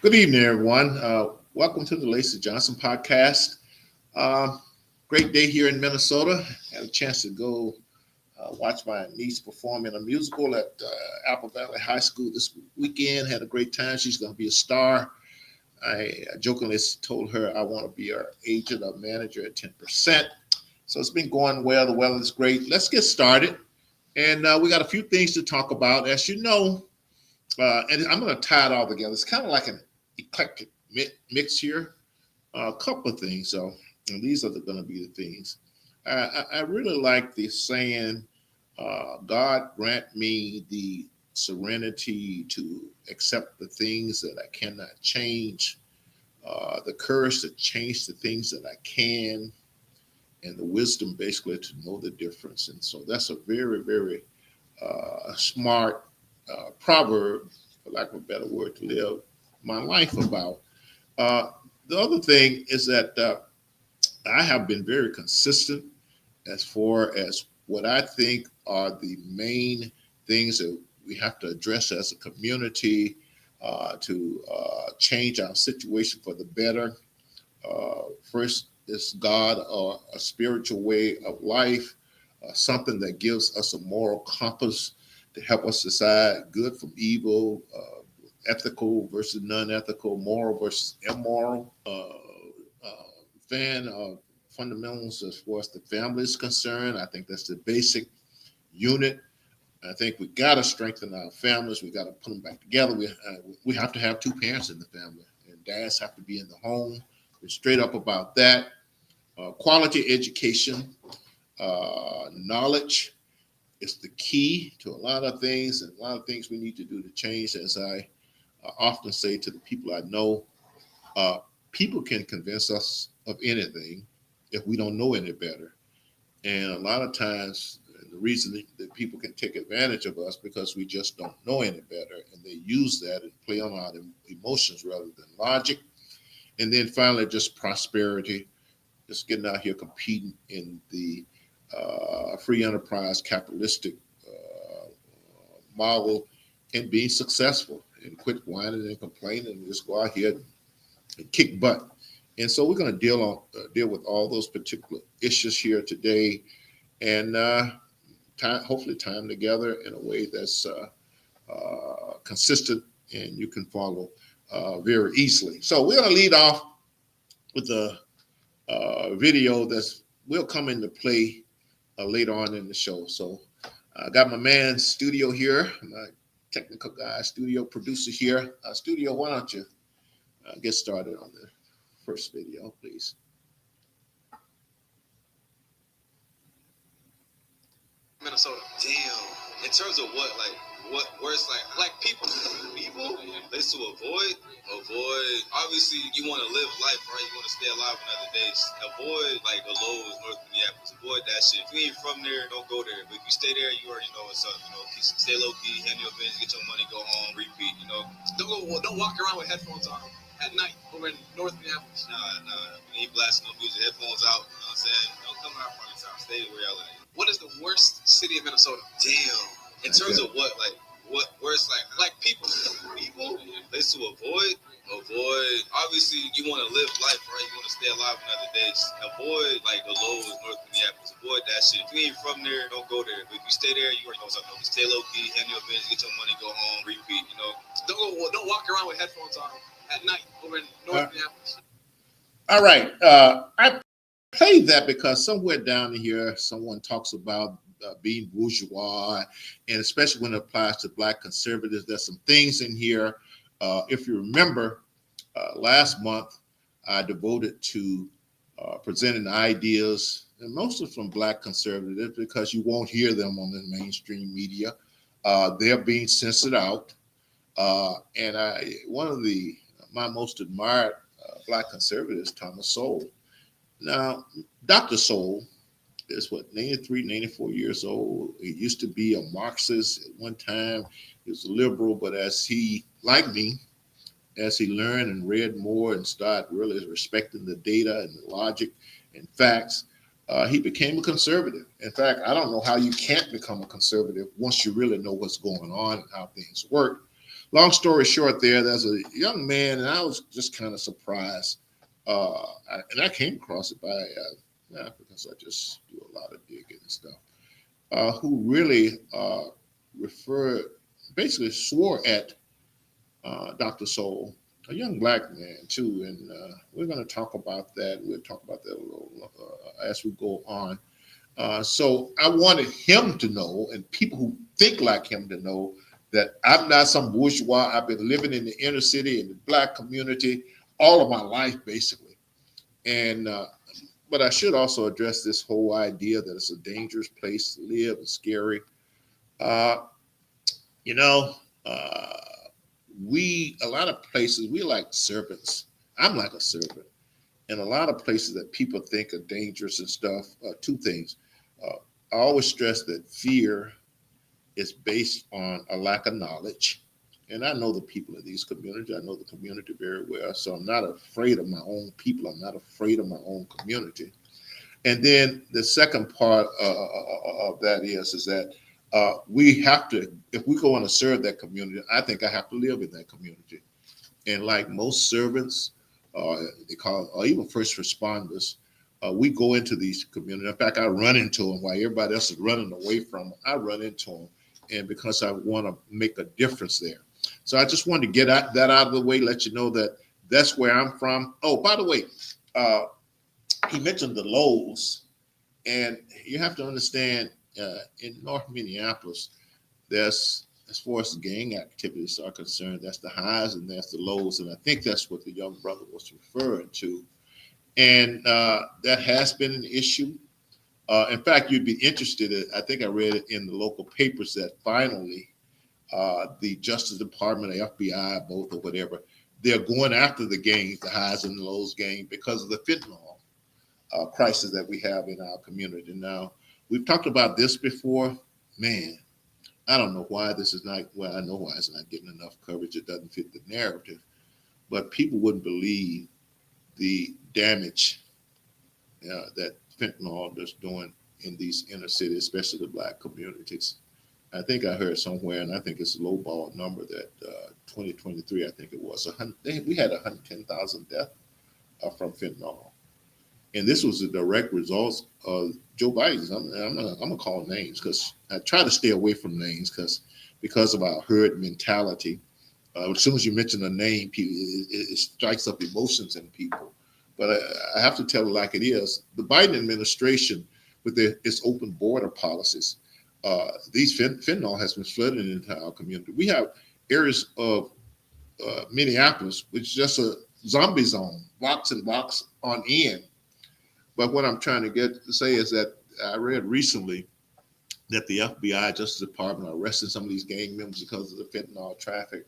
Good evening, everyone. Welcome to the Lacy Johnson podcast. Uh, Great day here in Minnesota. Had a chance to go watch my niece perform in a musical at Apple Valley High School this weekend. Had a great time. She's going to be a star. I jokingly told her I want to be her agent or manager at 10%. So it's been going well. The weather is great. Let's get started. And we got a few things to talk about. As you know, and I'm going to tie it all together. It's kind of like an eclectic mix here. A couple of things, though, and these are going to be the things. I really like the saying, God grant me the serenity to accept the things that I cannot change, the courage to change the things that I can, and the wisdom basically to know the difference. And so that's a very, very smart proverb, for lack of a better word, to live my life about. Uh, the other thing is that I have been very consistent as far as what I think are the main things that we have to address as a community to change our situation for the better. First is God, a spiritual way of life, something that gives us a moral compass to help us decide good from evil, ethical versus non-ethical, moral versus immoral. Fan of fundamentals as far as the family is concerned. I think that's the basic unit. I think we got to strengthen our families. We got to put them back together. We have to have two parents in the family, and dads have to be in the home. We're straight up about that. Quality education, knowledge is the key to a lot of things, and a lot of things we need to do to change. As I often say to the people I know, uh, people can convince us of anything if we don't know any better. And a lot of times, the reason that people can take advantage of us because we just don't know any better, and they use that and play on our emotions rather than logic. And then finally, just prosperity, just getting out here competing in the free enterprise capitalistic model and being successful and quit whining and complaining and just go out here and kick butt. And so we're going to deal with all those particular issues here today, and hopefully tie them together in a way that's consistent and you can follow very easily. So we're going to lead off with a video that's will come into play later on in the show. So I got my man Studio here, my technical guy, studio producer here. Studio, why don't you get started on the first video, please? Minnesota. Damn. In terms of where it's like black people, place to avoid. Obviously, you want to live life, right? You want to stay alive another day. Avoid like the Lowe's, North Minneapolis. Avoid that shit. If you ain't from there, don't go there. But if you stay there, you already know what's up. You know, stay low key, handle your business, get your money, go home, repeat. You know, don't walk around with headphones on at night over in North Minneapolis. Nah. You ain't blasting no music, headphones out. You know what I'm saying? Don't come out front of town. Stay where y'all at. What is the worst city in Minnesota? Damn. In terms of where it's like black people, place to avoid. Obviously, you want to live life, right? You want to stay alive another day. Just avoid like the Lowe's, North Minneapolis. Avoid that shit. If you ain't from there, don't go there. But if you stay there, you already know what's up. Stay low key, handle your business, get your money, go home, repeat. You know, don't walk around with headphones on at night over in North Minneapolis. All right. I played that because somewhere down here, someone talks about being bourgeois, and especially when it applies to black conservatives, there's some things in here. If you remember, last month I devoted to presenting ideas, and mostly from black conservatives, because you won't hear them on the mainstream media. They're being censored out, and one of my most admired black conservatives, Thomas Sowell. Now, Dr. Sowell is what, 93, 94 years old. He used to be a Marxist at one time. He was a liberal, but as he, like me, as he learned and read more and started really respecting the data and the logic and facts, he became a conservative. In fact, I don't know how you can't become a conservative once you really know what's going on and how things work. long story short, there's a young man, and I was just kind of surprised. And I came across it by, because I just do a lot of digging and stuff, who really referred, basically swore at Dr. Soul, a young black man too, and we're going to talk about that. We'll talk about that a little as we go on. So I wanted him to know, and people who think like him to know, that I'm not some bourgeois. I've been living in the inner city in the black community all of my life, basically. And but I should also address this whole idea that it's a dangerous place to live and scary. Uh, you know, uh, a lot of places, we like serpents. I'm like a serpent. And a lot of places that people think are dangerous and stuff, two things. Uh, I always stress that fear is based on a lack of knowledge. And I know the people in these communities. I know the community very well. So I'm not afraid of my own people. I'm not afraid of my own community. And then the second part of that is that we have to, if we go on to serve that community, I think I have to live in that community. And like most servants, they call, or even first responders, we go into these communities. In fact, I run into them while everybody else is running away from them. I run into them, and because I want to make a difference there. So I just wanted to get that out of the way, let you know that that's where I'm from. Oh, by the way, uh, he mentioned the lows, and you have to understand in North Minneapolis, there's, as far as gang activities are concerned, that's the highs and that's the lows, and I think that's what the young brother was referring to. And that has been an issue. In fact, you'd be interested in, I think I read it in the local papers that finally the Justice Department, the FBI, both or whatever, they're going after the gangs, the highs and the lows gang, because of the fentanyl crisis that we have in our community now. We've talked about this before. Man, I don't know why this is not, well, I know why it's not getting enough coverage. It doesn't fit the narrative, but people wouldn't believe the damage that fentanyl is doing in these inner cities, especially the black communities. I think I heard somewhere, and I think it's a lowball number, that 2023, I think it was, we had 110,000 deaths from fentanyl. And this was a direct result of Joe Biden's. I'm gonna call names because I try to stay away from names because of our herd mentality. As soon as you mention a name, it strikes up emotions in people. But I have to tell it like it is. The Biden administration, with its open border policies, these fentanyl has been flooding into our community. We have areas of Minneapolis, which is just a zombie zone, blocks and blocks on end. But what I'm trying to get to say is that I read recently that the FBI, Justice Department, are arresting some of these gang members because of the fentanyl traffic.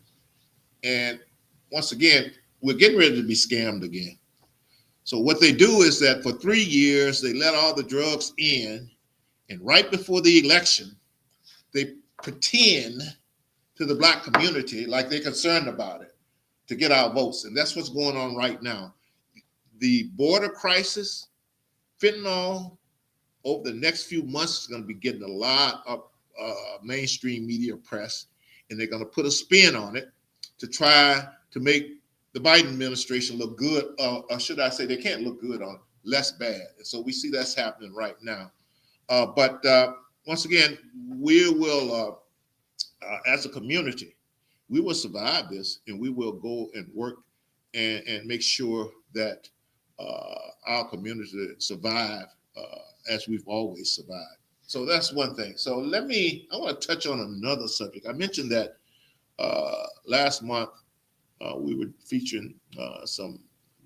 And once again, we're getting ready to be scammed again. So what they do is that for 3 years, they let all the drugs in, and right before the election, they pretend to the black community like they're concerned about it to get our votes. And that's what's going on right now. The border crisis, fentanyl, over the next few months is going to be getting a lot of mainstream media press, and they're going to put a spin on it to try to make the Biden administration look good, or should I say they can't look good on less bad. And so we see that's happening right now. But once again, we will, as a community, we will survive this, and we will go and work and make sure that our community survive as we've always survived. So that's one thing. So I want to touch on another subject. I mentioned that last month we were featuring some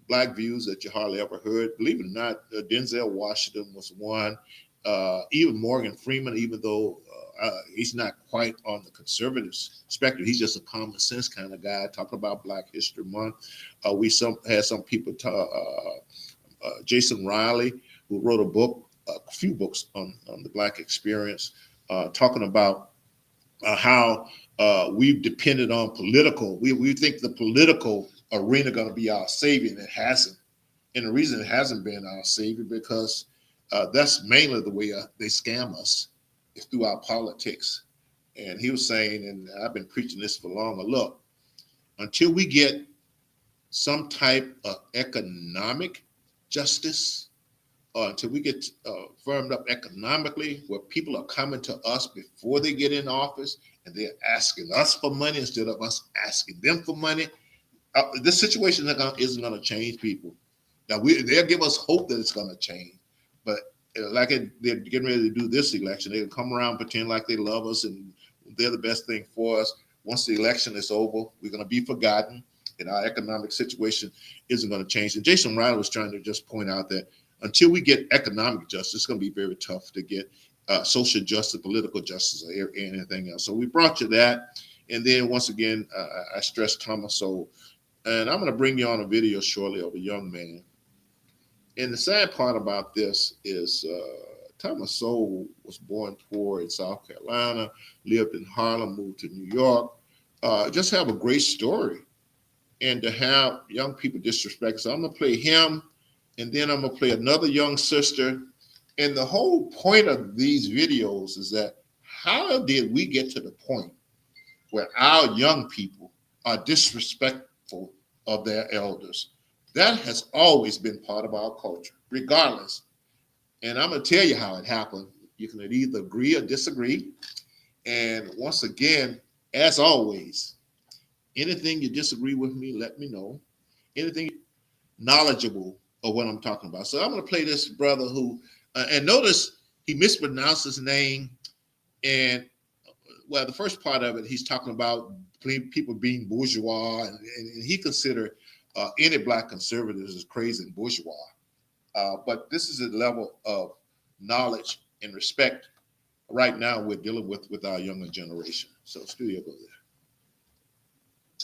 black views that you hardly ever heard. Believe it or not, Denzel Washington was one. Even Morgan Freeman, even though he's not quite on the conservative spectrum, he's just a common sense kind of guy talking about Black History Month. We had some people, Jason Riley, who wrote a few books on the Black experience, talking about how we've depended on political. We think the political arena going to be our savior, and it hasn't. And the reason it hasn't been our savior because that's mainly the way they scam us, is through our politics. And he was saying, and I've been preaching this for long. Look, until we get some type of economic justice, until we get firmed up economically, where people are coming to us before they get in office and they're asking us for money instead of us asking them for money, this situation isn't going to change people. Now they'll give us hope that it's going to change, but they're getting ready to do this election, they'll come around pretend like they love us and they're the best thing for us. Once the election is over, we're going to be forgotten, and our economic situation isn't going to change. And Jason Riley was trying to just point out that until we get economic justice, it's going to be very tough to get social justice, political justice, or anything else. So we brought you that, and then once again, I stress Thomas Sowell. And I'm going to bring you on a video shortly of a young man. And the sad part about this is Thomas Sowell was born poor in South Carolina, lived in Harlem, moved to New York. Just have a great story. And to have young people disrespect. So I'm going to play him, and then I'm going to play another young sister. And the whole point of these videos is that how did we get to the point where our young people are disrespectful of their elders? That has always been part of our culture, regardless. And I'm going to tell you how it happened. You can either agree or disagree. And once again, as always, anything you disagree with me, let me know. Anything knowledgeable of what I'm talking about. So I'm going to play this brother who, and notice he mispronounced his name. And well, the first part of it, he's talking about people being bourgeois, and he considered any black conservatives as crazy and bourgeois. But this is a level of knowledge and respect right now we're dealing with our younger generation. So studio, go there.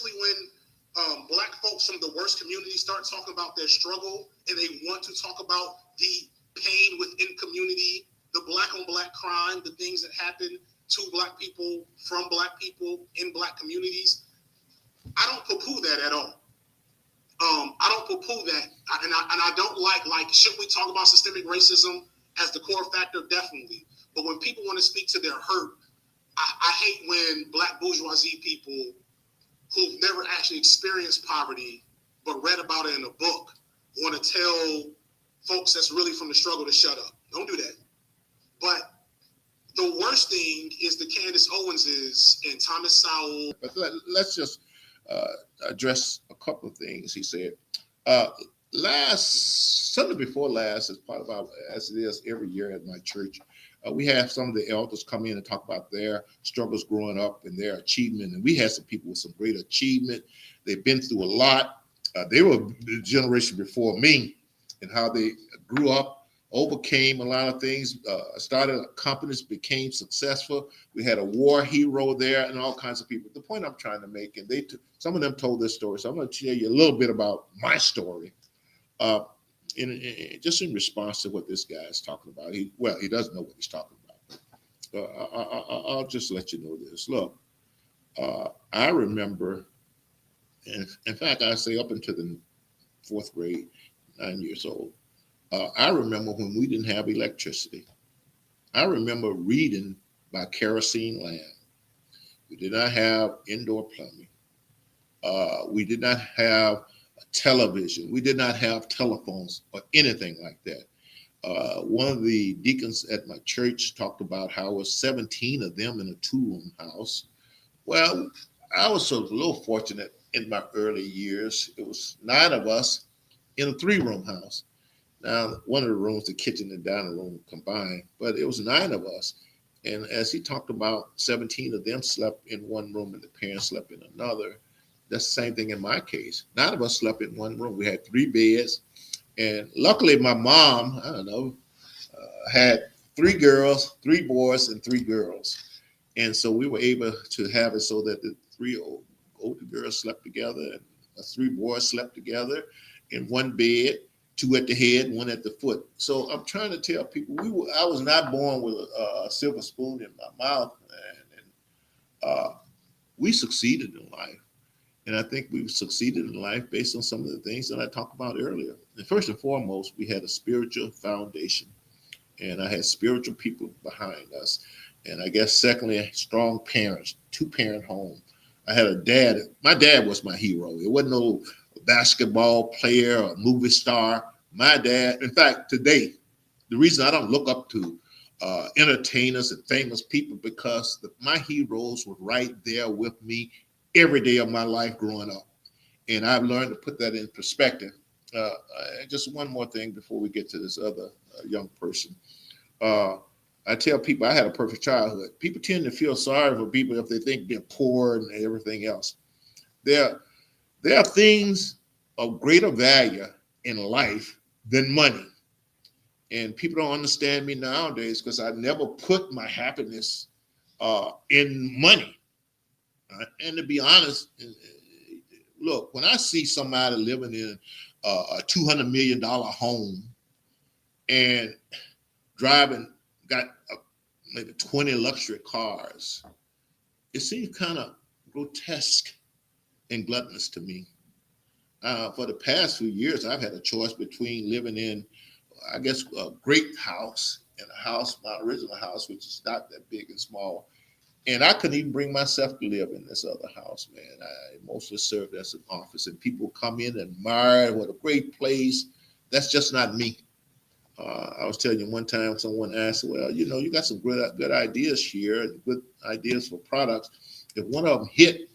When black folks from the worst communities start talking about their struggle and they want to talk about the pain within community, the black on black crime, the things that happen to black people from black people in black communities, I don't poo-poo that at all. I don't poo-poo that, and I don't like. Should we talk about systemic racism as the core factor? Definitely. But when people want to speak to their hurt, I hate when black bourgeoisie people who've never actually experienced poverty but read about it in a book want to tell folks that's really from the struggle to shut up. Don't do that. But the worst thing is the Candace Owenses and Thomas Sowell. But let's just address a couple of things he said. Sunday before last, as part of as it is every year at my church, we have some of the elders come in and talk about their struggles growing up and their achievement. And we had some people with some great achievement. They've been through a lot. They were the generation before me, and how they grew up, overcame a lot of things, started companies, became successful. We had a war hero there and all kinds of people. The point I'm trying to make, and some of them told this story, so I'm going to tell you a little bit about my story, just in response to what this guy is talking about. He doesn't know what he's talking about. I'll just let you know this. Look, I remember, and in fact, I say up until the 4th grade, 9 years old, I remember when we didn't have electricity. I remember reading by kerosene lamp. We did not have indoor plumbing. We did not have television. We did not have telephones or anything like that. One of the deacons at my church talked about how it was 17 of them in a 2-room house. Well, I was a little fortunate in my early years. It was 9 of us in a 3-room house. Now, one of the rooms, the kitchen and dining room combined, but it was 9 of us. And as he talked about, 17 of them slept in one room and the parents slept in another. That's the same thing in my case. 9 of us slept in one room. We had 3 beds. And luckily, my mom, had 3 girls, 3 boys, and 3 girls. And so we were able to have it so that the 3 older girls slept together and the 3 boys slept together in one bed, 2 at the head, 1 at the foot. So I'm trying to tell people I was not born with a silver spoon in my mouth, and we succeeded in life. And I think we've succeeded in life based on some of the things that I talked about earlier. And first and foremost, we had a spiritual foundation, and I had spiritual people behind us. And I guess secondly, strong parents, 2-parent home. I had a dad. My dad was my hero. It wasn't no basketball player or movie star. My dad, in fact, today, the reason I don't look up to entertainers and famous people because my heroes were right there with me every day of my life growing up. And I've learned to put that in perspective. Just one more thing before we get to this other young person. Uh, I tell people I had a perfect childhood. People tend to feel sorry for people if they think they're poor and everything else. There, there are things of greater value in life than money. And people don't understand me nowadays because I never put my happiness in money. And to be honest, look, when I see somebody living in a $200 million home and driving, got maybe 20 luxury cars, it seems kind of grotesque and gluttonous to me. For the past few years, I've had a choice between living in, I guess, a great house and a house, my original house, which is not that big and small. And I couldn't even bring myself to live in this other house, man. I mostly served as an office, and people come in and admire what a great place. That's just not me. I was telling you one time, someone asked, well, you got some good ideas here, good ideas for products. If one of them hit,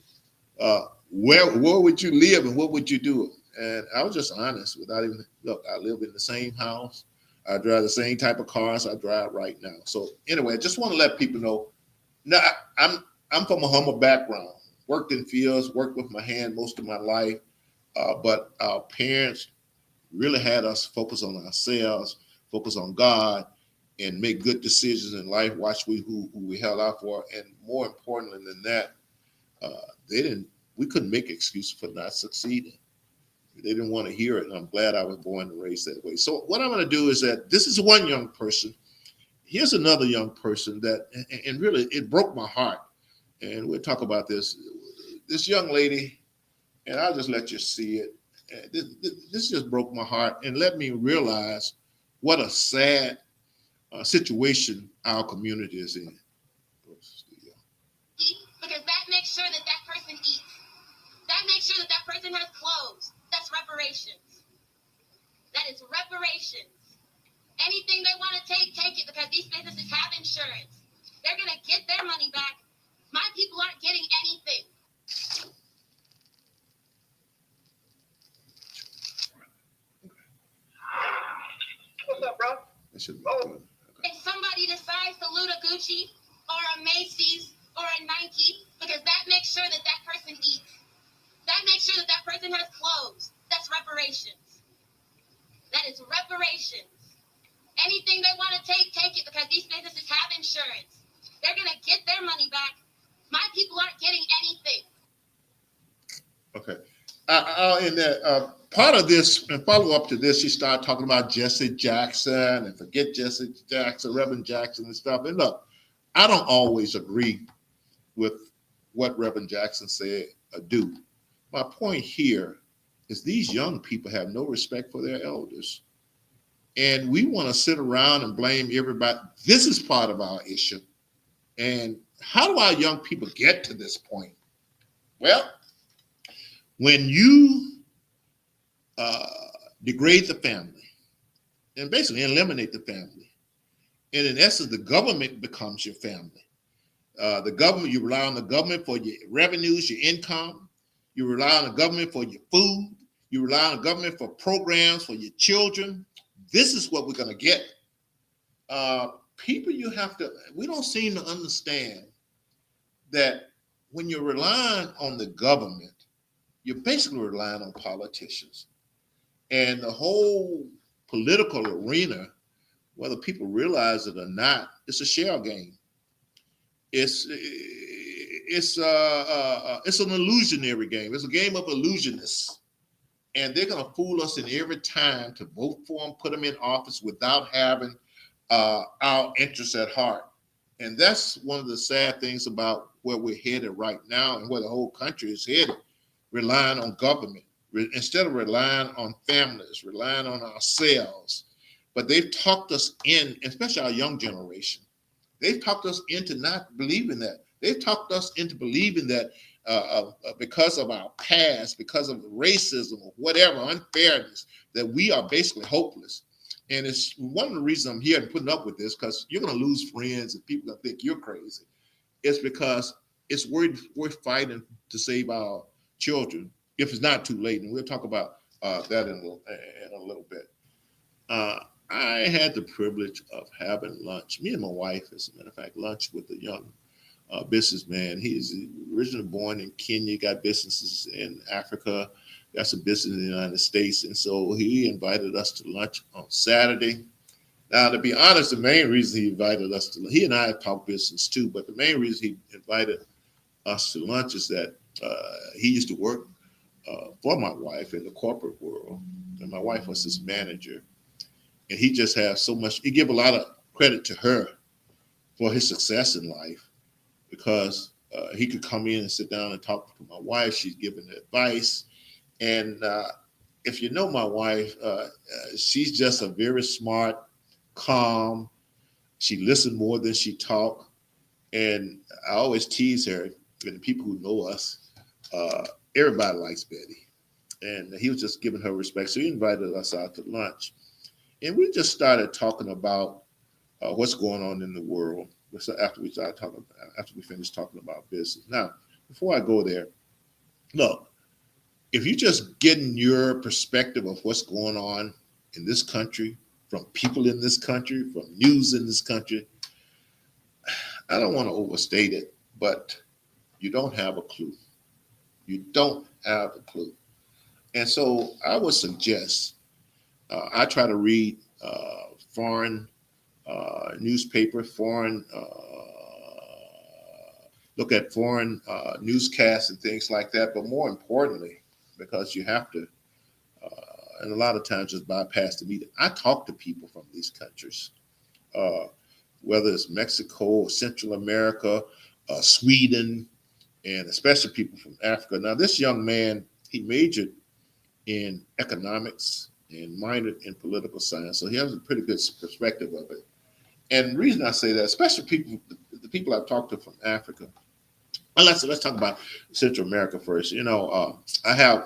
where would you live and what would you do? And I was just honest without even, look, I live in the same house. I drive the same type of cars I drive right now. So anyway, I just want to let people know, now I'm from a humble background, worked in fields, worked with my hand most of my life, but our parents really had us focus on ourselves, focus on God, and make good decisions in life. Watch who we held out for, and more importantly than that, we couldn't make excuses for not succeeding. They didn't want to hear it, and I'm glad I was born and raised that way. So what I'm going to do is that this is one young person. Here's another young person that, and really, it broke my heart. And we'll talk about this. This young lady, and I'll just let you see it. This just broke my heart and let me realize what a sad situation our community is in. Because that makes sure that that person eats. That makes sure that that person has clothes. That's reparations. That is reparations. Anything they want to take it because these businesses have insurance. They're going to get their money back. My people aren't getting anything. What's up, bro? That should be good. If somebody decides to loot a Gucci or a Macy's or a Nike, because that makes sure that that person eats. That makes sure that that person has clothes. That's reparations. That is reparations. Anything they want to take it because these businesses have insurance. They're going to get their money back. My people aren't getting anything. Okay. In that part of this, and follow up to this, she started talking about Jesse Jackson and forget Jesse Jackson, Reverend Jackson and stuff. And look, I don't always agree with what Reverend Jackson said or do. My point here is these young people have no respect for their elders. And we want to sit around and blame everybody. This is part of our issue. And how do our young people get to this point? Well, when you degrade the family and basically eliminate the family, and in essence, the government becomes your family. The government, you rely on the government for your revenues, your income. You rely on the government for your food. You rely on the government for programs for your children. This is what we're going to get. People, we don't seem to understand that when you're relying on the government, you're basically relying on politicians. And the whole political arena, whether people realize it or not, it's a shell game. It's an illusionary game. It's a game of illusionists. And they're going to fool us in every time to vote for them, put them in office without having our interests at heart. And that's one of the sad things about where we're headed right now and where the whole country is headed, relying on government instead of relying on families, relying on ourselves. But they've talked us in, especially our young generation, They've talked us into not believing that. They've talked us into believing that because of our past, because of racism or whatever, unfairness, that we are basically hopeless. And it's one of the reasons I'm here and putting up with this, because you're going to lose friends and people going to think you're crazy. It's because it's worth fighting to save our children if it's not too late. And we'll talk about that in a little bit. Uh, I had the privilege of having lunch, me and my wife, as a matter of fact, lunch with a young businessman. He's originally born in Kenya, got businesses in Africa, got some business in the United States. And so he invited us to lunch on Saturday. Now, to be honest, the main reason he invited us to, he and I talk business too, but the main reason he invited us to lunch is that he used to work for my wife in the corporate world. And my wife was his manager. And he just has so much, he give a lot of credit to her for his success in life, because he could come in and sit down and talk to my wife. She's giving advice. And if you know my wife, she's just a very smart, calm. She listened more than she talked. And I always tease her, and the people who know us, everybody likes Betty. And he was just giving her respect. So he invited us out to lunch. And we just started talking about what's going on in the world. So after we finished talking about business. Now, before I go there, look, if you're just getting your perspective of what's going on in this country, from people in this country, from news in this country, I don't want to overstate it, but you don't have a clue. You don't have a clue. And so I would suggest I try to read foreign newspaper, look at foreign newscasts and things like that. But more importantly, because you have to, and a lot of times just bypass the media, I talk to people from these countries, whether it's Mexico or Central America, Sweden, and especially people from Africa. Now, this young man, he majored in economics and minored in political science, so he has a pretty good perspective of it. And the reason I say that, especially the people I've talked to from Africa, well, let's talk about Central America first. You know, I have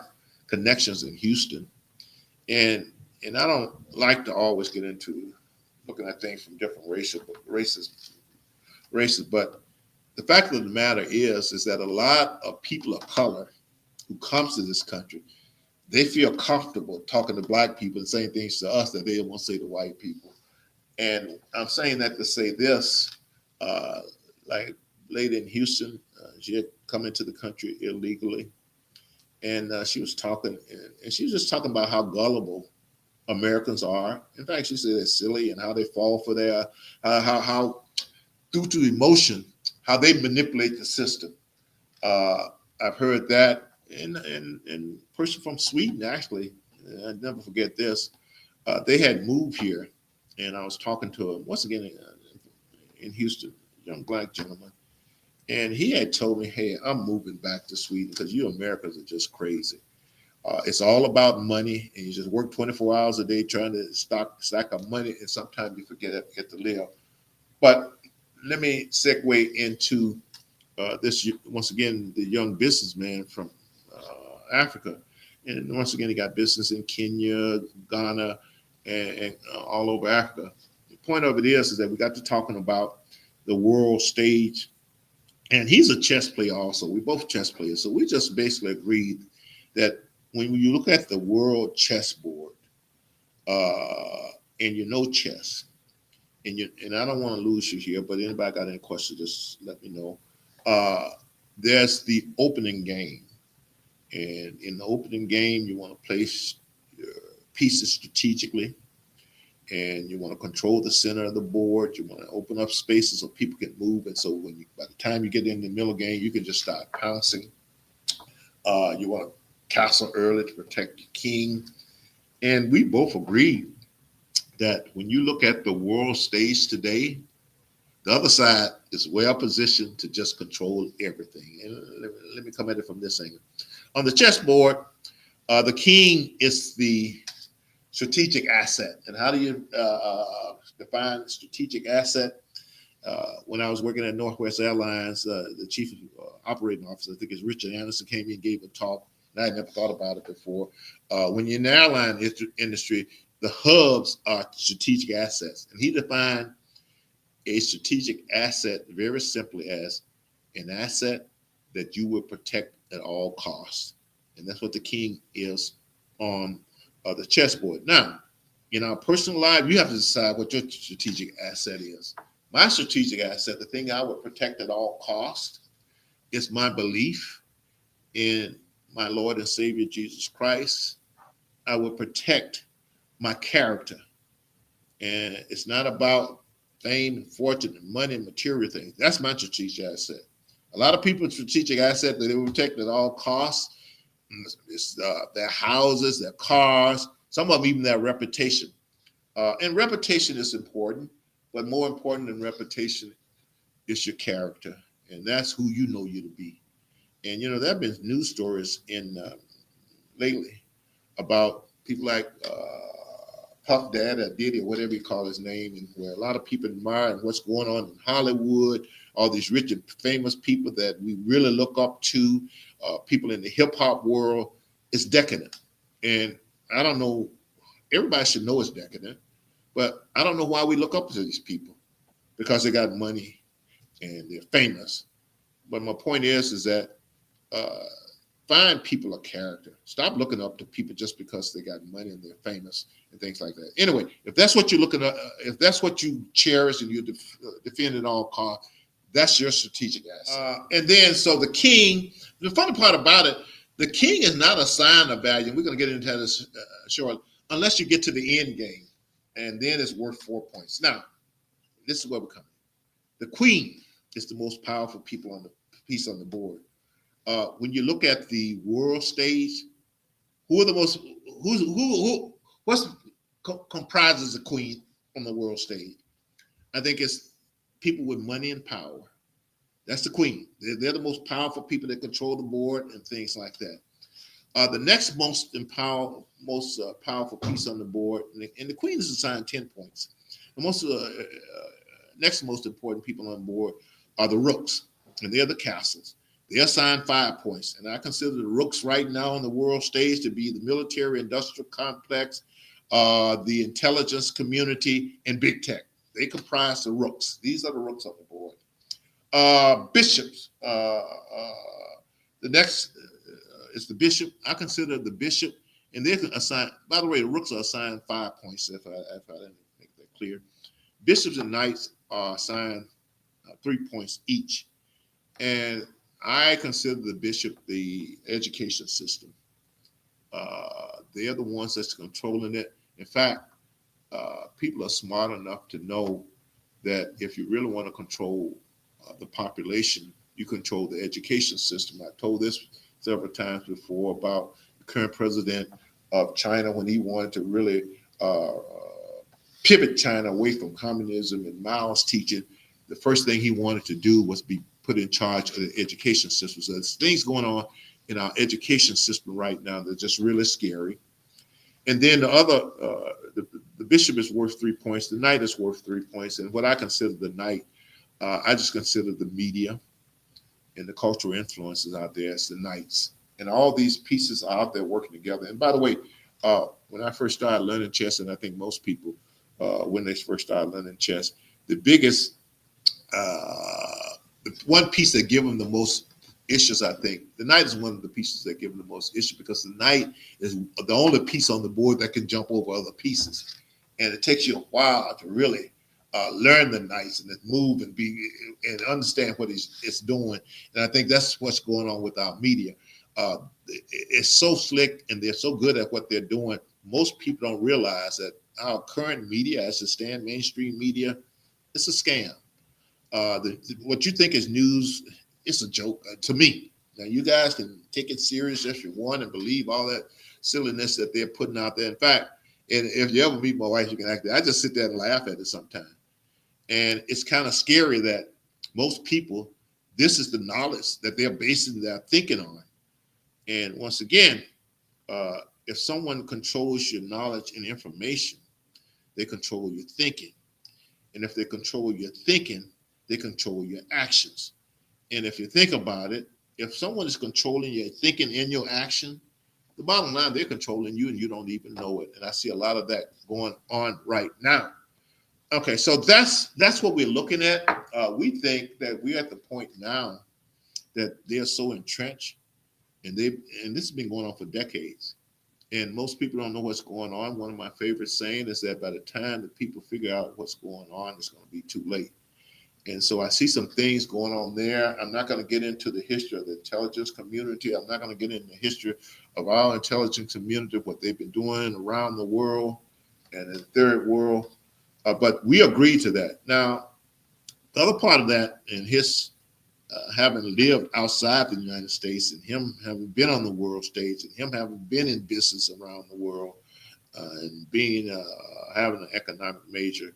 connections in Houston, and I don't like to always get into looking at things from different races. But the fact of the matter is that a lot of people of color who comes to this country, they feel comfortable talking to black people and saying things to us that they won't say to white people. And I'm saying that to say this, like lady in Houston, she had come into the country illegally, and she was talking, and she was just talking about how gullible Americans are. In fact, she said they're silly and how they fall for their, how due to emotion, how they manipulate the system. I've heard that, and a person from Sweden actually, I never forget this. They had moved here, and I was talking to him once again in Houston, young black gentleman, and he had told me, "Hey, I'm moving back to Sweden because you Americans are just crazy. It's all about money, and you just work 24 hours a day trying to stack up money, and sometimes you forget to live." But let me segue into this once again, the young businessman from Africa, and once again, he got business in Kenya, Ghana, and all over Africa. The point of it is that we got to talking about the world stage, and he's a chess player also. We both chess players, so we just basically agreed that when you look at the world chessboard, and you know chess, and I don't want to lose you here, but anybody got any questions, just let me know. Uh, there's the opening game, and in the opening game, you want to place your pieces strategically, and you want to control the center of the board. You want to open up spaces so people can move, and so by the time you get in the middle game, you can just start pouncing. You want to castle early to protect your king, and we both agreed that when you look at the world stage today, the other side is well positioned to just control everything. And let me come at it from this angle. On the chessboard, the king is the strategic asset. And how do you define strategic asset? When I was working at Northwest Airlines, the chief operating officer, I think it's Richard Anderson, came in and gave a talk. And I had never thought about it before. When you're in the airline industry, the hubs are strategic assets. And he defined a strategic asset very simply as an asset that you will protect at all costs. And that's what the king is on the chessboard. Now, in our personal life, you have to decide what your strategic asset is. My strategic asset, the thing I would protect at all costs, is my belief in my Lord and Savior Jesus Christ. I would protect my character. And it's not about fame and fortune and money and material things. That's my strategic asset. A lot of people's strategic asset that they will protect at all costs is their houses, their cars, some of them even their reputation. And reputation is important, but more important than reputation is your character. And that's who you know you to be. And, there have been news stories lately about people like Puff Daddy or Diddy or whatever you call his name, and where a lot of people admire and what's going on in Hollywood, all these rich and famous people that we really look up to, people in the hip hop world. It's decadent. And I don't know, everybody should know it's decadent, but I don't know why we look up to these people, because they got money and they're famous. But my point is that find people of character. Stop looking up to people just because they got money and they're famous and things like that. Anyway, if that's what you're looking at, if that's what you cherish and you defend at all costs, that's your strategic asset. And then, so the king, the funny part about it, the king is not a sign of value. And we're going to get into this shortly, unless you get to the end game. And then it's worth 4 points. Now, this is where we're coming. The queen is the most powerful piece on the board. When you look at the world stage, what comprises the queen on the world stage? I think it's people with money and power. That's the queen. They're the most powerful people that control the board and things like that. The next most powerful piece on the board, and the queen is assigned 10 points. The next most important people on board are the rooks, and they're the castles. They're assigned 5 points. And I consider the rooks right now on the world stage to be the military industrial complex, the intelligence community, and big tech. They comprise the rooks. These are the rooks on the board. Bishops. The next is the bishop. I consider the bishop, and they're assigned, by the way, the rooks are assigned 5 points, if I didn't make that clear. Bishops and knights are assigned 3 points each. And I consider the bishop the education system. They're the ones that's controlling it. In fact, people are smart enough to know that if you really want to control the population, you control the education system. I told this several times before about the current president of China when he wanted to really pivot China away from communism and Mao's teaching. The first thing he wanted to do was be put in charge of the education system. So there's things going on in our education system right now that's just really scary. And then the other, the bishop is worth 3 points. The knight is worth 3 points. And what I consider the knight, I just consider the media and the cultural influences out there as the knights. And all these pieces are out there working together. And by the way, when I first started learning chess, and I think most people, when they first started learning chess, the biggest, the one piece that give them the most issues, I think, the knight is one of the pieces that give them the most issue, because the knight is the only piece on the board that can jump over other pieces. And it takes you a while to really learn the knights and move and understand what it's doing. And I think that's what's going on with our media. It's so slick and they're so good at what they're doing. Most people don't realize that our current media, as it stands, mainstream media, it's a scam. What you think is news, it's a joke to me. Now, you guys can take it serious if you want and believe all that silliness that they're putting out there. In fact, and if you ever meet my wife, you can act. I just sit there and laugh at it sometimes. And it's kind of scary that most people, this is the knowledge that they're basing their thinking on. And once again, if someone controls your knowledge and information, they control your thinking. And if they control your thinking, they control your actions. And if you think about it, if someone is controlling your thinking and your action, the bottom line, they're controlling you and you don't even know it. And I see a lot of that going on right now. Okay, so that's what we're looking at. We think that we're at the point now that they're so entrenched, and this has been going on for decades. And most people don't know what's going on. One of my favorite saying is that by the time that people figure out what's going on, it's going to be too late. And so I see some things going on there. I'm not going to get into the history of the intelligence community. I'm not going to get into the history of our intelligence community, what they've been doing around the world and in the third world. But we agree to that. Now, the other part of that, and his having lived outside the United States, and him having been on the world stage, and him having been in business around the world, and being having an economic major,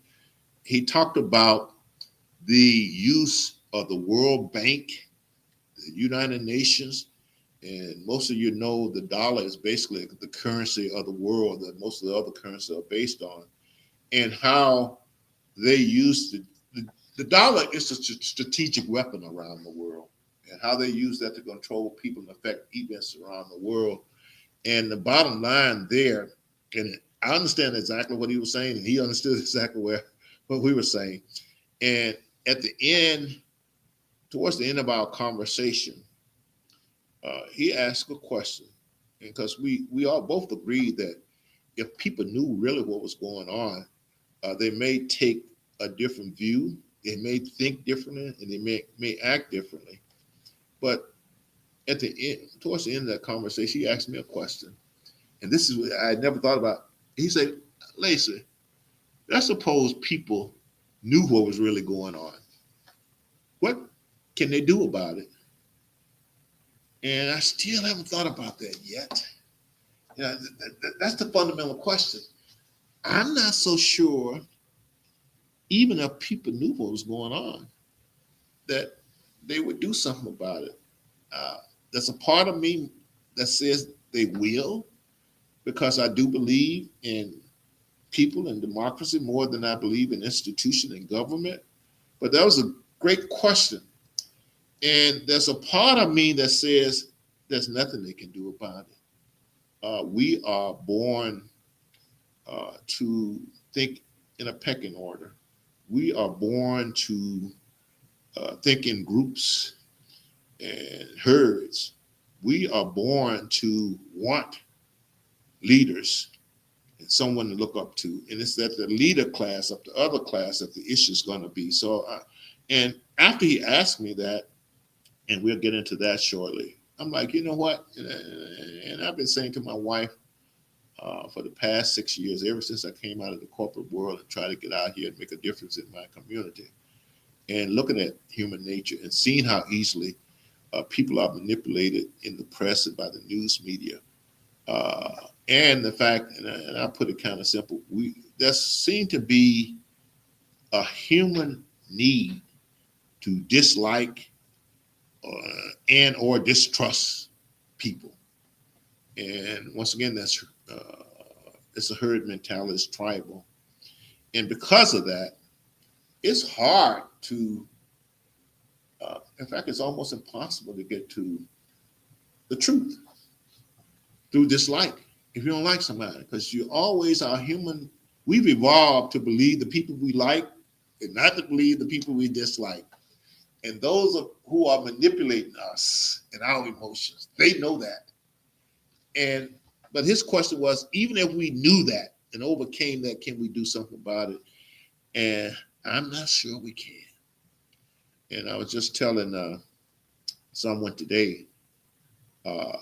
he talked about the use of the World Bank, the United Nations, and most of you know the dollar is basically the currency of the world that most of the other currencies are based on, and how they use the dollar is a strategic weapon around the world, and how they use that to control people and affect events around the world. And the bottom line there, and I understand exactly what he was saying, and he understood exactly what we were saying. And at the end, towards the end of our conversation, he asked a question, because we all both agreed that if people knew really what was going on, they may take a different view, they may think differently, and they may act differently. But at the end, towards the end of that conversation, he asked me a question, and this is what I had never thought about. He said, "Lacy, let's suppose people knew what was really going on. What can they do about it?" And I still haven't thought about that yet. You know, that's the fundamental question. I'm not so sure, even if people knew what was going on, that they would do something about it. Uh, there's a part of me that says they will, because I do believe in people and democracy more than I believe in institution and government. But that was a great question. And there's a part of me that says there's nothing they can do about it. We are born to think in a pecking order. We are born to think in groups and herds. We are born to want leaders and someone to look up to. And it's that the leader class of the other class that the issue is going to be. So, and after he asked me that, and we'll get into that shortly, I'm like, you know what? And I've been saying to my wife for the past 6 years, ever since I came out of the corporate world and tried to get out here and make a difference in my community, and looking at human nature and seeing how easily people are manipulated in the press and by the news media. And the fact, and I put it kind of simple, there seemed to be a human need to dislike and or distrust people. And once again, that's it's a herd mentality, it's tribal. And because of that, it's hard to, in fact, it's almost impossible to get to the truth through dislike. If you don't like somebody, because you always are human. We've evolved to believe the people we like and not to believe the people we dislike. And those who are manipulating us and our emotions, they know that. But his question was, even if we knew that and overcame that, can we do something about it? And I'm not sure we can. And I was just telling someone today, uh,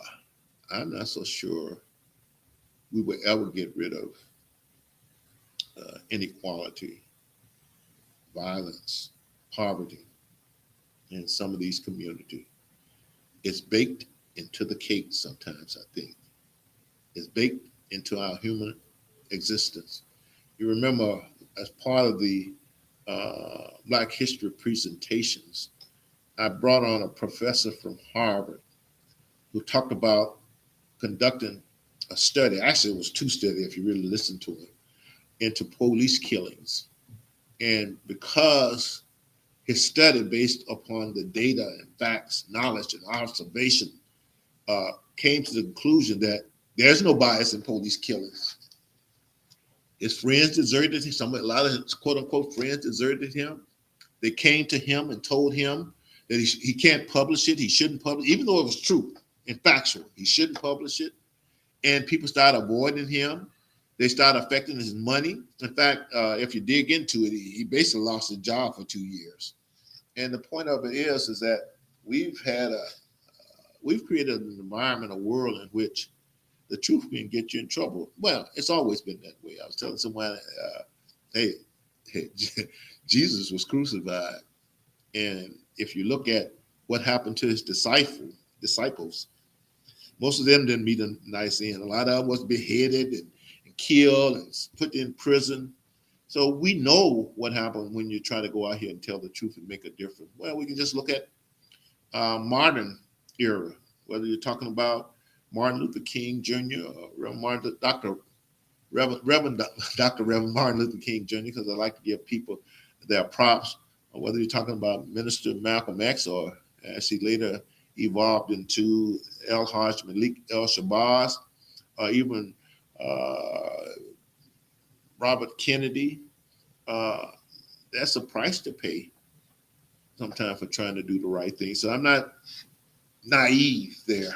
I'm not so sure we will ever get rid of inequality, violence, poverty in some of these communities. It's baked into the cake sometimes, I think. It's baked into our human existence. You remember, as part of the Black History presentations, I brought on a professor from Harvard who talked about conducting a study. Actually, it was two studies if you really listen to it, into police killings. And because his study based upon the data and facts, knowledge, and observation came to the conclusion that there's no bias in police killings. His friends deserted him. A lot of his quote unquote friends deserted him. They came to him and told him that he can't publish it. He shouldn't publish, even though it was true and factual. He shouldn't publish it. And people started avoiding him. They started affecting his money. In fact, if you dig into it, he basically lost his job for 2 years. And the point of it is that we've created an environment, a world in which the truth can get you in trouble. Well, it's always been that way. I was telling someone, hey, Jesus was crucified. And if you look at what happened to his disciples, most of them didn't meet a nice end. A lot of them was beheaded and killed and put in prison. So we know what happened when you try to go out here and tell the truth and make a difference. Well, we can just look at modern era, whether you're talking about Martin Luther King Jr. or Reverend Dr. Martin Luther King Jr., because I like to give people their props, or whether you're talking about Minister Malcolm X, or as he later evolved into El Hajj Malik El Shabazz, or even Robert Kennedy. That's a price to pay sometimes for trying to do the right thing. So I'm not naive there.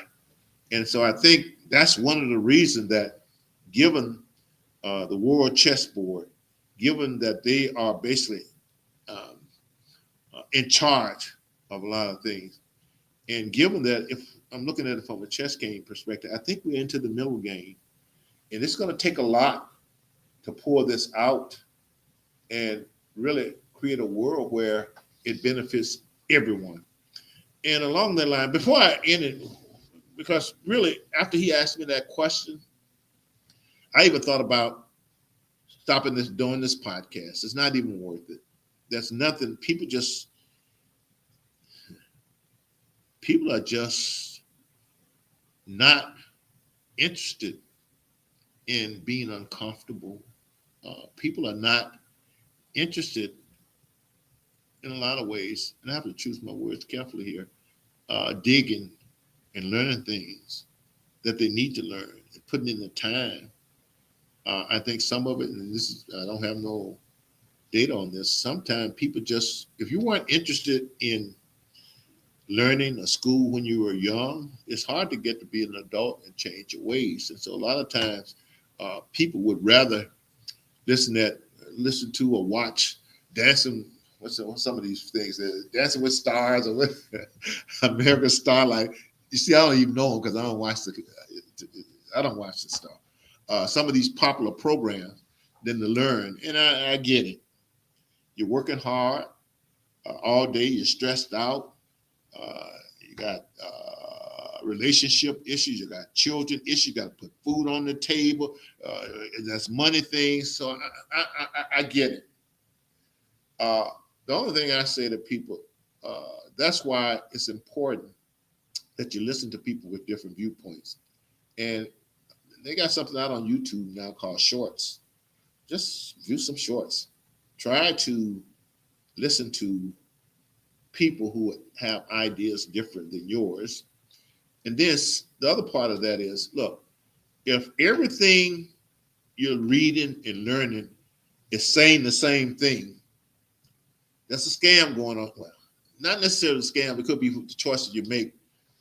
And so I think that's one of the reasons that, given the world chessboard, given that they are basically in charge of a lot of things, and given that, if I'm looking at it from a chess game perspective, I think we're into the middle game. And it's going to take a lot to pour this out and really create a world where it benefits everyone. And along that line, before I end it, because really, after he asked me that question, I even thought about stopping doing this podcast. It's not even worth it. That's nothing. People are just not interested in being uncomfortable. People are not interested in a lot of ways, and I have to choose my words carefully here, digging and learning things that they need to learn and putting in the time. I think some of it, and I don't have no data on this, sometimes people just, if you weren't interested in learning or school when you were young, it's hard to get to be an adult and change your ways. And so a lot of times people would rather listen to or watch dancing. What's some of these things? Dancing with Stars or with American Starlight. You see, I don't even know them because I don't watch the stuff. Some of these popular programs than to learn, and I get it. You're working hard all day. You're stressed out. You got relationship issues. You got children issues. You got to put food on the table. And that's money things. So I get it. The only thing I say to people, that's why it's important that you listen to people with different viewpoints. And they got something out on YouTube now called Shorts. Just view some shorts. Try to listen to people who have ideas different than yours. And the other part of that is, look, if everything you're reading and learning is saying the same thing, that's a scam going on. Well, not necessarily a scam. It could be the choices you make,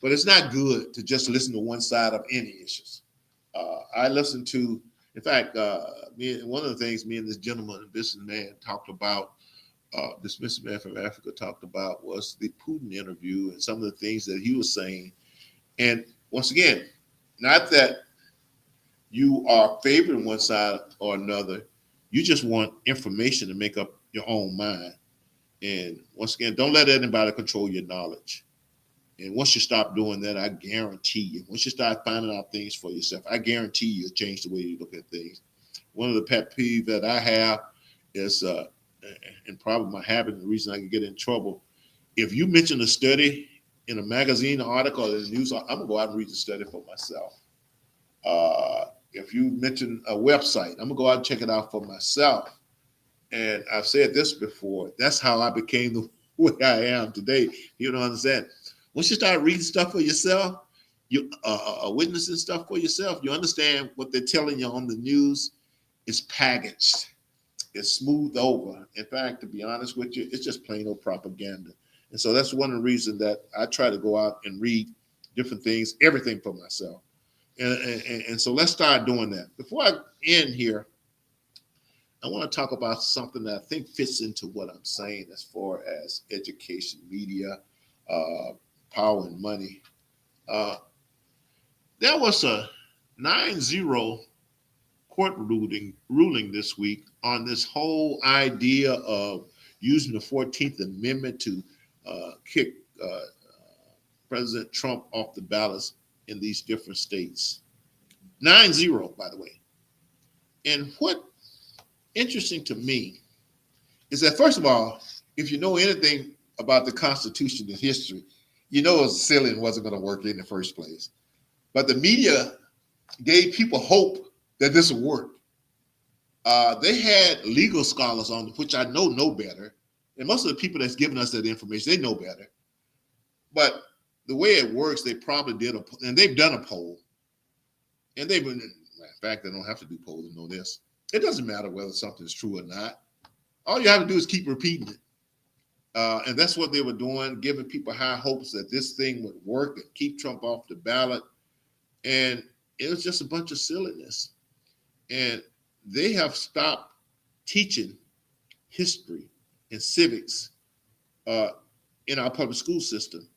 but it's not good to just listen to one side of any issues. I listened to, in fact, one of the things me and this gentleman, businessman, talked about, this businessman from Africa talked about, was the Putin interview and some of the things that he was saying. And once again, not that you are favoring one side or another, you just want information to make up your own mind. And once again, don't let anybody control your knowledge. And once you stop doing that, I guarantee you, once you start finding out things for yourself, I guarantee you'll change the way you look at things. One of the pet peeves that I have is, and probably my habit, and the reason I can get in trouble, if you mention a study in a magazine article or in the news, I'm gonna go out and read the study for myself. If you mention a website, I'm gonna go out and check it out for myself. And I've said this before, that's how I became where I am today. You don't understand. Once you start reading stuff for yourself, you witnessing stuff for yourself, you understand what they're telling you on the news is packaged. It's smoothed over. In fact, to be honest with you, it's just plain old propaganda. And so that's one of the reasons that I try to go out and read different things, everything for myself. And so let's start doing that. Before I end here, I want to talk about something that I think fits into what I'm saying as far as education, media, uh, power, and money. Uh, there was a 9-0 court ruling this week on this whole idea of using the 14th Amendment to kick President Trump off the ballots in these different states. 9-0, by the way. And what interesting to me is that, first of all, if you know anything about the Constitution and history, you know it was silly and wasn't going to work in the first place. But the media gave people hope that this would work. They had legal scholars on, which I know better. And most of the people that's giving us that information, they know better. But the way it works, they probably did and they've done a poll. And they've been, in fact, they don't have to do polls to know this. It doesn't matter whether something's true or not. All you have to do is keep repeating it. And that's what they were doing, giving people high hopes that this thing would work and keep Trump off the ballot. And it was just a bunch of silliness. And they have stopped teaching history and civics in our public school system.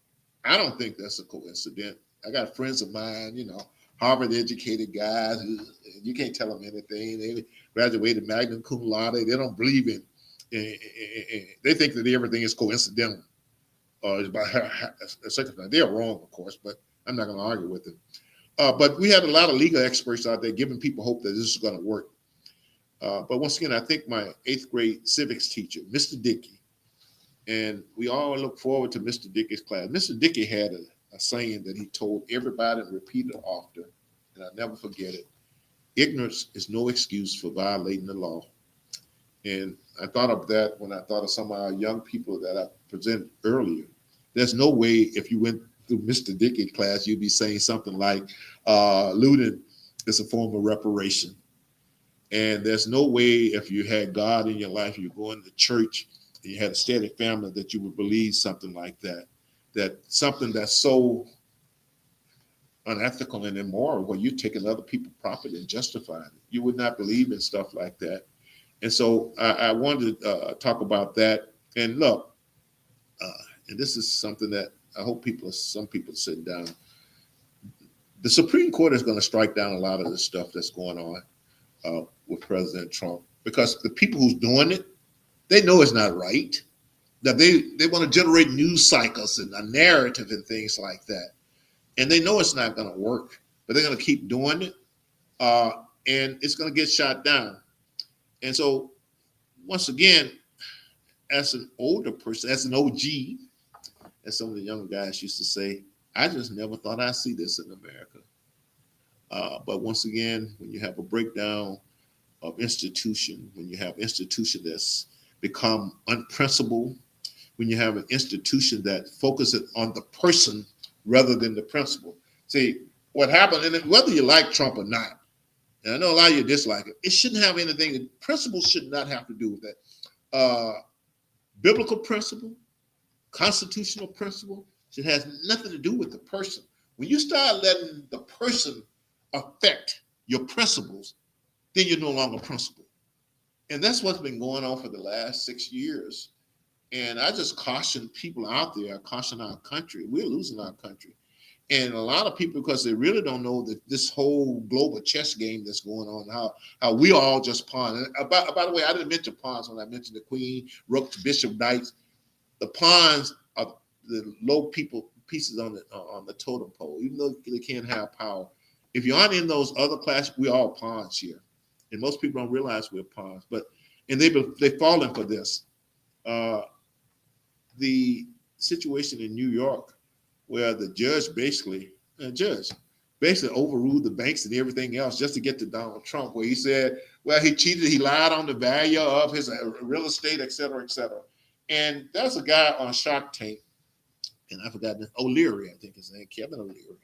I don't think that's a coincidence. I got friends of mine, Harvard educated guys who you can't tell them anything. They graduated magna cum laude. They don't believe in they think that everything is coincidental or is by a circumstance. They're wrong, of course, but I'm not going to argue with them. But we had a lot of legal experts out there giving people hope that this is going to work. But once again, I think my 8th grade civics teacher, Mr. Dickey, and we all look forward to Mr. Dickey's class. Mr. Dickey had a saying that he told everybody and repeated often, and I'll never forget it. Ignorance is no excuse for violating the law. And I thought of that when I thought of some of our young people that I presented earlier. There's no way if you went through Mr. Dickey's class, you'd be saying something like looting is a form of reparation. And there's no way if you had God in your life, you're going to church, and you had a steady family that you would believe something like that. That something that's so unethical and immoral, where you're taking other people's property and justifying it. You would not believe in stuff like that. And so I wanted to talk about that. And look, and this is something that I hope some people sit down. The Supreme Court is going to strike down a lot of the stuff that's going on with President Trump, because the people who's doing it, they know it's not right. That they want to generate news cycles and a narrative and things like that. And they know it's not going to work, but they're going to keep doing it. And it's going to get shot down. And so, once again, as an older person, as an OG, as some of the younger guys used to say, I just never thought I'd see this in America. But once again, when you have a breakdown of institution, when you have institution that's become unprincipled, when you have an institution that focuses on the person rather than the principle. See, what happened, and whether you like Trump or not, and I know a lot of you dislike it, it shouldn't have anything, principles should not have to do with that. Biblical principle, constitutional principle, it has nothing to do with the person. When you start letting the person affect your principles, then you're no longer principled. And that's what's been going on for the last 6 years. And I just caution people out there, I caution our country. We're losing our country. And a lot of people, because they really don't know that this whole global chess game that's going on, how we all just pawn. And by the way, I didn't mention pawns when I mentioned the queen, rook, bishop, knights. The pawns are the low pieces on the totem pole, even though they can't have power. If you aren't in those other classes, we're all pawns here. And most people don't realize we're pawns. And they've fallen for this. The situation in New York, where the judge basically overruled the banks and everything else just to get to Donald Trump, where he said, well, he cheated, he lied on the value of his real estate, et cetera, et cetera. And there's a guy on Shark Tank, and I forgot O'Leary, I think his name, Kevin O'Leary.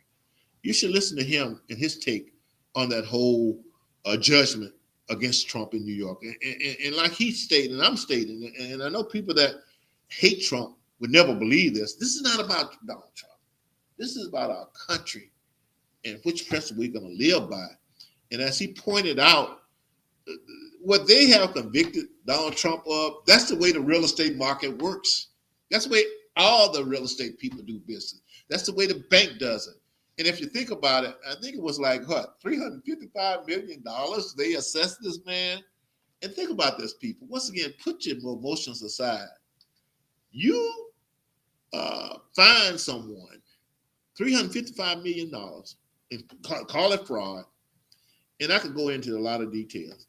You should listen to him and his take on that whole judgment against Trump in New York. And like he's stating, and I'm stating, and I know people that hate Trump would never believe this. This is not about Donald Trump. This is about our country and which principle we're going to live by. And as he pointed out, what they have convicted Donald Trump of, that's the way the real estate market works. That's the way all the real estate people do business. That's the way the bank does it. And if you think about it, I think it was like, what, $355 million they assessed this man? And think about this, people. Once again, put your emotions aside. You find someone $355 million and call it fraud. And I could go into a lot of details.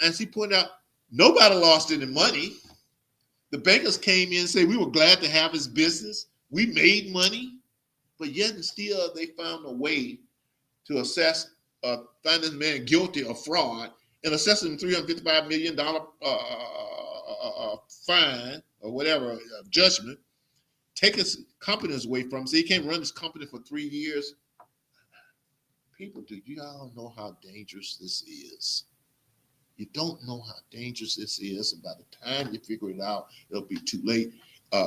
As he pointed out, nobody lost any money. The bankers came in and said, we were glad to have his business. We made money. But yet and still, they found a way to find this man guilty of fraud and assess him $355 million fine or whatever, judgment, take his companies away from him so he can't run his company for 3 years. People, do you all know how dangerous this is? You don't know how dangerous this is, and by the time you figure it out, it'll be too late.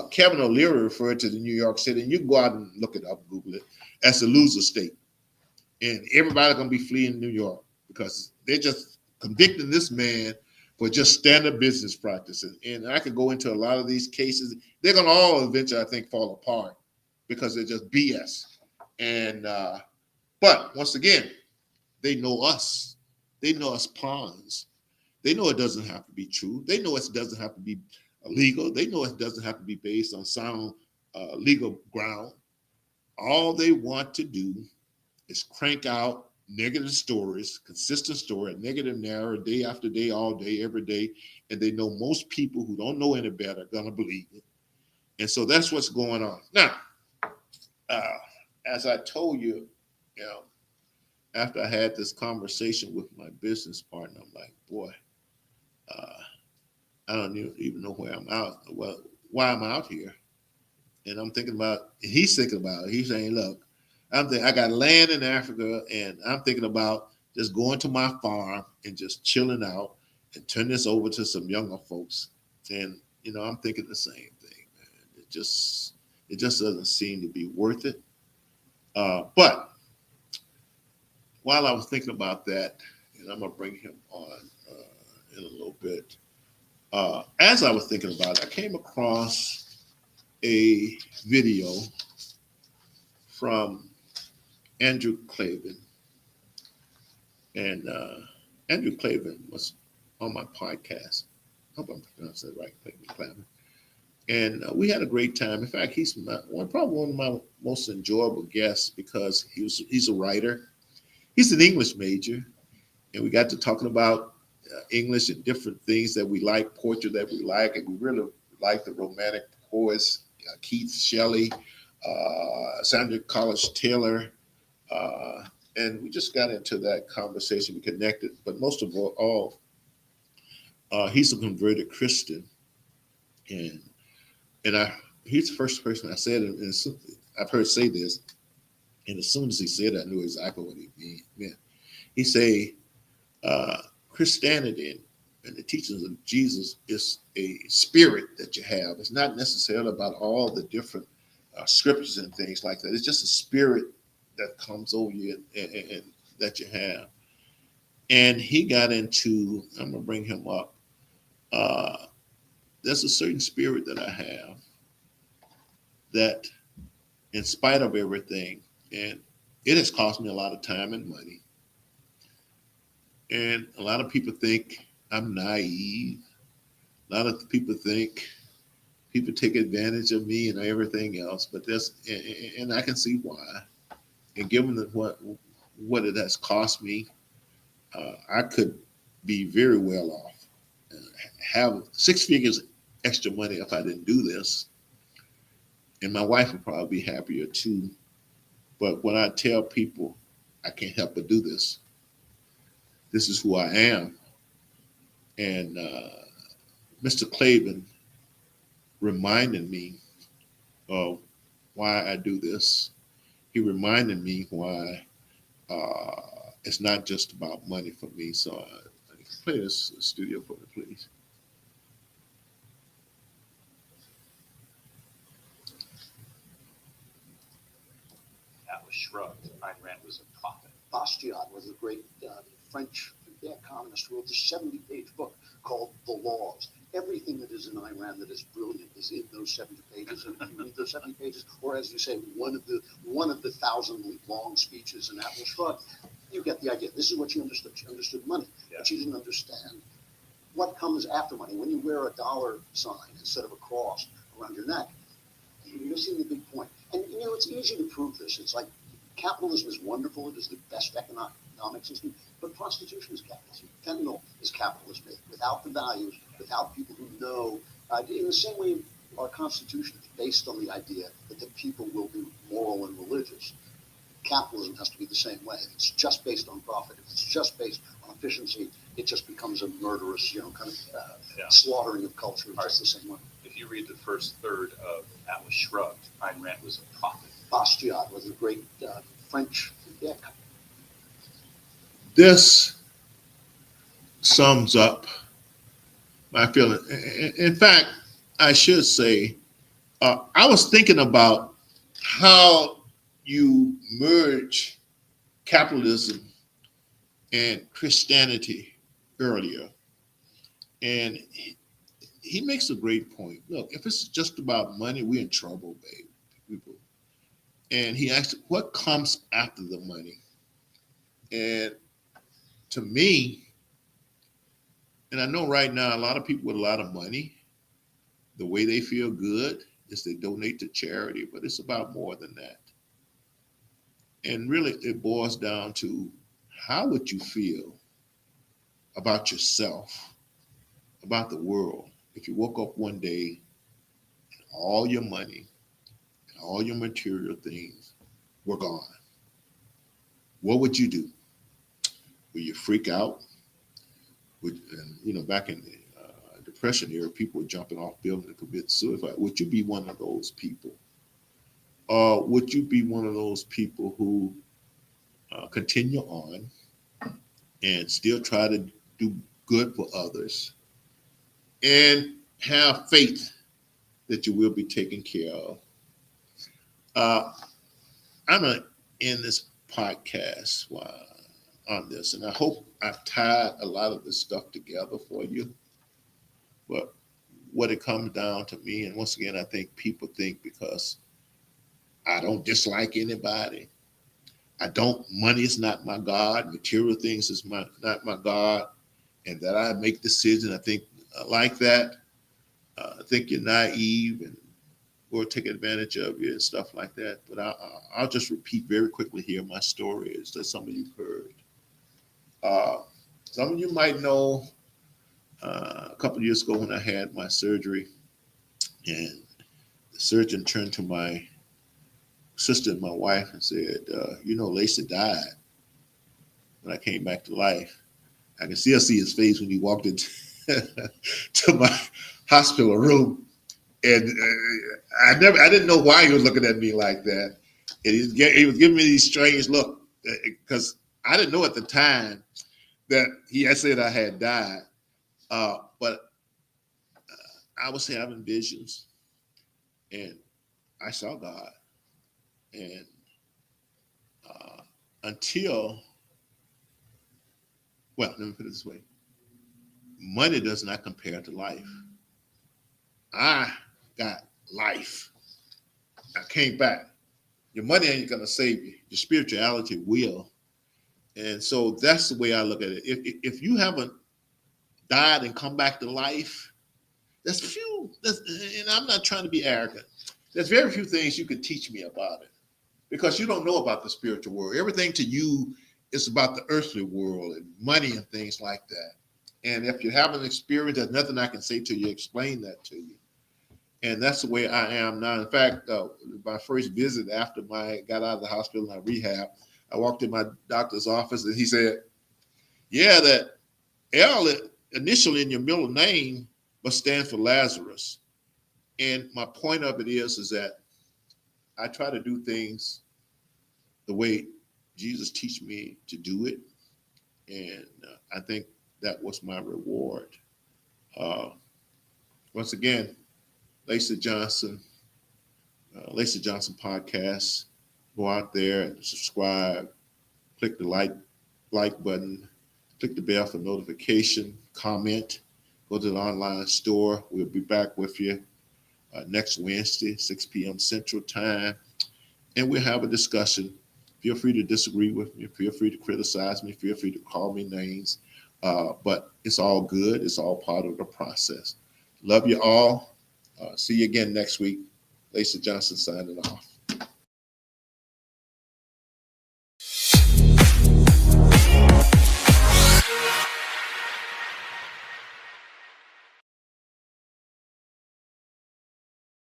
Kevin O'Leary referred to the New York City, and you can go out and look it up, Google it, as a loser state. And everybody's going to be fleeing New York because they're just convicting this man for just standard business practices. And I could go into a lot of these cases. They're going to all eventually, I think, fall apart because they're just BS. And but once again, they know us. They know us pawns. They know it doesn't have to be true. They know it doesn't have to be legal. They know it doesn't have to be based on sound legal ground. All they want to do is crank out negative stories, consistent story, negative narrative, day after day, all day, every day. And they know most people who don't know any better are going to believe it. And so that's what's going on. Now, as I told you, after I had this conversation with my business partner, I'm like, boy, I don't even know where I'm out. Well, why I'm out here. And I'm thinking about, he's thinking about it. He's saying, look, I got land in Africa, and I'm thinking about just going to my farm and just chilling out and turn this over to some younger folks. And, I'm thinking the same thing, man. It just doesn't seem to be worth it. But while I was thinking about that, and I'm going to bring him on in a little bit, as I was thinking about it, I came across a video from Andrew Klavan. And Andrew Klavan was on my podcast. I hope I'm pronouncing it right, Klavan. And we had a great time. In fact, he's probably one of my most enjoyable guests because he's a writer. He's an English major, and we got to talking about English and different things that we like, poetry that we like, and we really like the romantic poets, Keith Shelley, Sandra College Taylor, and we just got into that conversation. We connected, but most of all, he's a converted Christian, and he's the first person I said, and I've heard say this, and as soon as he said it, I knew exactly what he meant. He say, Christianity and the teachings of Jesus is a spirit that you have. It's not necessarily about all the different scriptures and things like that. It's just a spirit that comes over you and that you have. And he got into, I'm going to bring him up. There's a certain spirit that I have that, in spite of everything, and it has cost me a lot of time and money. And a lot of people think I'm naive. A lot of people think people take advantage of me and everything else. But and I can see why. And given what it has cost me, I could be very well off, have 6 figures extra money if I didn't do this. And my wife would probably be happier too. But when I tell people I can't help but do this, this is who I am. And Mr. Klavan reminding me of why I do this. He reminded me why it's not just about money for me. So play this studio for me, please. Atlas shrugged. Ayn Rand was a prophet. Bastiat was a great French economist who wrote this 70-page book called The Laws. Everything that is in Ayn Rand that is brilliant is in those 70 pages. And if you read those 70 pages, or as you say, one of the 1,000-long speeches in Atlas Shrugged, you get the idea. This is what she understood. She understood money, but she didn't understand what comes after money. When you wear a dollar sign instead of a cross around your neck, you're missing the big point. And it's easy to prove this. It's like capitalism is wonderful. It is the best economic system, but prostitution is capitalism. Fentanyl is capitalism. Without the values, without people who know, in the same way our Constitution is based on the idea that the people will be moral and religious. Capitalism has to be the same way. If it's just based on profit, if it's just based on efficiency, it just becomes a murderous, kind of slaughtering of culture. It's just the same way. If you read the first third of Atlas Shrugged, Ayn Rand was a prophet. Bastiat was a great French economist. This sums up my feeling. In fact, I should say, I was thinking about how you merge capitalism and Christianity earlier. And he makes a great point. Look, if it's just about money, we're in trouble, babe, people. And he asked, what comes after the money? And to me, and I know right now a lot of people with a lot of money, the way they feel good is they donate to charity, but it's about more than that. And really, it boils down to how would you feel about yourself, about the world, if you woke up one day and all your money and all your material things were gone? What would you do? Would you freak out? Back in the Depression era, people were jumping off buildings to commit suicide. Would you be one of those people? Or would you be one of those people who continue on and still try to do good for others and have faith that you will be taken care of? I'm going to end this podcast on this, and I hope I've tied a lot of this stuff together for you. But what it comes down to me, and once again, I think people think because I don't dislike anybody, money is not my God, material things is not my God, and that I make decisions, I think like that, I think you're naive and or take advantage of you and stuff like that. But I'll just repeat very quickly here my story is that some of you heard. Some of you might know a couple of years ago when I had my surgery, and the surgeon turned to my sister and my wife and said, Lacy died when I came back to life. I can still see his face when he walked into to my hospital room. And I didn't know why he was looking at me like that. And he was giving me these strange look because I didn't know at the time that he had said I had died. But I was having visions, and I saw God. And let me put it this way. Money does not compare to life. I got life. I came back. Your money ain't going to save you. Your spirituality will. And so that's the way I look at it. If you haven't died and come back to life, and I'm not trying to be arrogant. There's very few things you could teach me about it because you don't know about the spiritual world. Everything to you is about the earthly world and money and things like that. And if you haven't experienced, there's nothing I can say to you, explain that to you. And that's the way I am now. In fact, my first visit after I got out of the hospital and I rehab, I walked in my doctor's office and he said, yeah, that L initially in your middle name must stand for Lazarus. And my point of it is that I try to do things the way Jesus teach me to do it. And I think that was my reward. Uh, Once again, Lacy Johnson, Lacy Johnson podcast. Go out there and subscribe. Click the like button. Click the bell for notification. Comment. Go to the online store. We'll be back with you next Wednesday, 6 p.m. Central Time, and we'll have a discussion. Feel free to disagree with me. Feel free to criticize me. Feel free to call me names. But it's all good. It's all part of the process. Love you all. See you again next week. Lacy Johnson signing off.